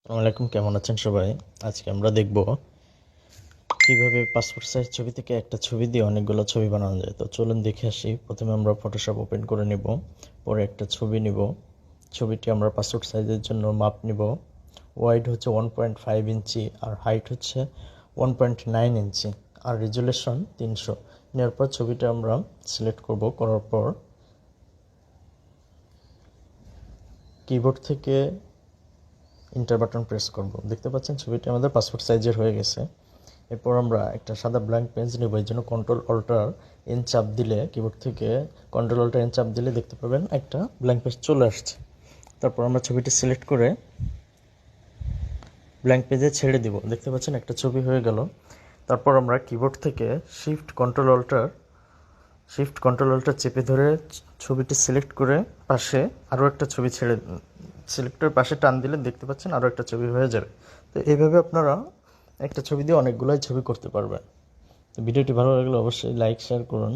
আসসালামু আলাইকুম, কেমন আছেন সবাই? আজকে আমরা দেখব কিভাবে পাসপোর্ট সাইজ ছবি থেকে একটা ছবি দিয়ে অনেকগুলো ছবি বানানো যায়। তো চলুন দেখে আসি। প্রথমে আমরা ফটোশপ ওপেন করে নেব, পরে একটা ছবি নিব। ছবিটি আমরা পাসপোর্ট সাইজের জন্য মাপ নিব। ওয়াইড হচ্ছে 1.5 ইঞ্চি, আর হাইট হচ্ছে 1.9 ইঞ্চি, আর রেজুলেশন 300। নেওয়ার পর ছবিটা আমরা সিলেক্ট করব। করার পর কিবোর্ড থেকে ইন্টার বাটন প্রেস করব। দেখতে পাচ্ছেন ছবিটি আমাদের পাসপোর্ট সাইজের হয়ে গেছে। এরপর আমরা একটা সাদা ব্ল্যাঙ্ক পেজ নেব। এই জন্য কন্ট্রোল অল্টার এন চাপ দিলে, কিবোর্ড থেকে কন্ট্রোল অল্টার এন চাপ দিলে দেখতে পাবেন একটা ব্ল্যাঙ্ক পেজ চলে আসছে। তারপর আমরা ছবিটি সিলেক্ট করে ব্ল্যাঙ্ক পেজে ছেড়ে দিব। দেখতে পাচ্ছেন একটা ছবি হয়ে গেল। তারপর আমরা কিবোর্ড থেকে শিফট কন্ট্রোল অল্টার চেপে ধরে ছবিটি সিলেক্ট করে পাশে আরও একটা ছবি সিলেক্টের পাশে টান দিলে দেখতে পাচ্ছেন আরও একটা ছবি হয়ে যাবে। তো এইভাবে আপনারা একটা ছবি দিয়ে অনেকগুলোই ছবি করতে পারবেন। তো ভিডিওটি ভালো লাগলে অবশ্যই লাইক শেয়ার করুন।